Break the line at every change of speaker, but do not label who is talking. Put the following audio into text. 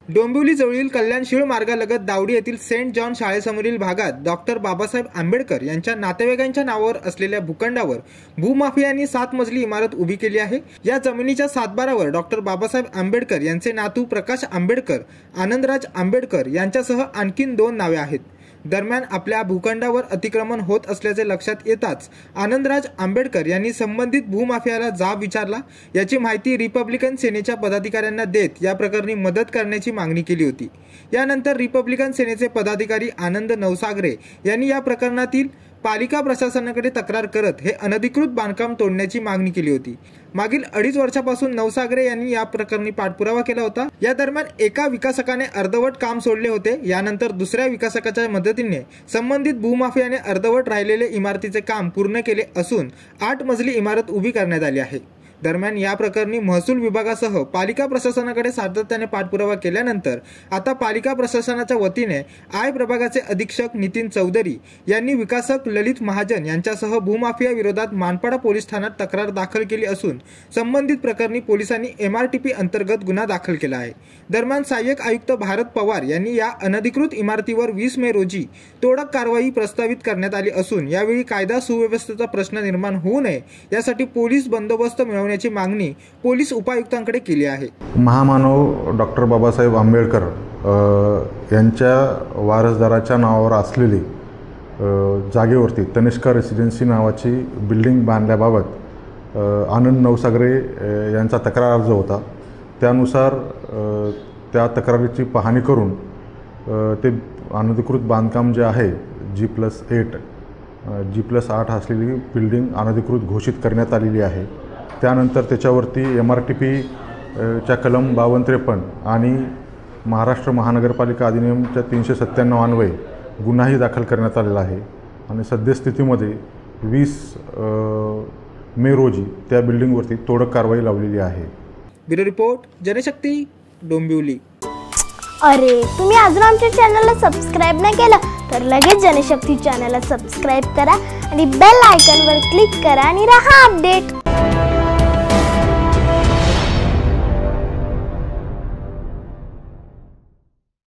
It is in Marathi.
डोंबिवली जवळील कल्याण शीळ मार्गालगत दावडी येथील सेंट जॉन शाळेसमोरील भागात डॉक्टर बाबासाहेब आंबेडकर यांच्या नातेवाईकांच्या नावावर असलेल्या भूखंडावर भूमाफियांनी 7 मजली इमारत उभी केली आहे। या जमिनीच्या सातबारावर डॉक्टर बाबासाहेब आंबेडकर यांचे नातू प्रकाश आंबेडकर, आनंदराज आंबेडकर यांच्यासह आणखीन 2 नावे आहेत। दरम्यान आपल्या भूखंडावर अतिक्रमण होत असल्याचे लक्षात येताच आनंदराज आंबेडकर यांनी संबंधित भूमाफियाला जाब विचारला। याची माहिती रिपब्लिकन सेनेच्या पदाधिकाऱ्यांना देत या प्रकरणी मदत करण्याची मागणी केली होती। यानंतर रिपब्लिकन सेनेचे पदाधिकारी आनंद नवसागरे यांनी या प्रकरणातील पालिका प्रशासनाकडे तक्रार करत हे अनधिकृत बांधकाम तोडण्याची मागणी केली होती। मागील 2.5 वर्षापासून नवसागरे यांनी या प्रकरणी पाठपुरावा केला होता। या दरम्यान एका विकासकाने अर्धवट काम सोडले होते। यानंतर दुसऱ्या विकासकाच्या मदतीने संबंधित भूमाफियाने अर्धवट राहिलेले इमारतीचे काम पूर्ण केले असून 8 मजली इमारत उभी करण्यात आली आहे। दरम्यान या प्रकरणी महसूल विभागासह पालिका प्रशासनाकडे सातत्याने पाठपुरावा केल्यानंतर आता पालिका प्रशासनाच्या वतीने आय प्रभागाचे अधीक्षक नितीन चौधरी यांनी विकासक ललित महाजन यांच्यासह भूमाफिया विरोधात मानपाडा पोलीस ठाण्यात तक्रार दाखल केली असून संबंधित प्रकरणी पोलिसांनी MRTP अंतर्गत गुन्हा दाखल केला आहे। दरम्यान सहाय्यक आयुक्त भारत पवार यांनी या अनधिकृत इमारतीवर 20 मे रोजी तोडक कारवाई प्रस्तावित करण्यात आली असून यावेळी कायदा सुव्यवस्थेचा प्रश्न निर्माण होऊ नये यासाठी पोलीस बंदोबस्त मिळवण्याची मागणी पोलीस उपायुक्तांकडे केली आहे।
महामानव डॉक्टर बाबासाहेब आंबेडकर यांच्या वारसदाराच्या नावावर असलेली जागेवरती तनिष्का रेसिडेन्सी नावाची बिल्डिंग बांधल्याबाबत आनंद नवसागरे यांचा तक्रार अर्ज होता। त्यानुसार त्या तक्रारीची पाहणी करून ते अनधिकृत बांधकाम जे आहे G+8 G+8 असलेली बिल्डिंग अनधिकृत घोषित करण्यात आलेली आहे। त्यानंतर त्याच्यावरती MRTP च्या कलम 5253 आणि महाराष्ट्र महानगरपालिका अधिनियमच्या 397 अन्वये गुन्हाही दाखल करण्यात आलेला आहे आणि सद्यस्थितीमध्ये 20 मे रोजी त्या बिल्डिंगवरती तोडक कारवाई लावलेली आहे।
Bureau report Janshakti Dombivli.
अरे तुम्ही अजून आमच्या चॅनलला सबस्क्राइब नाही केलं तर लगेच जनशक्ती चॅनलला सबस्क्राइब करा आणि बेल आयकॉनवर क्लिक करा आणि रहा अपडेट।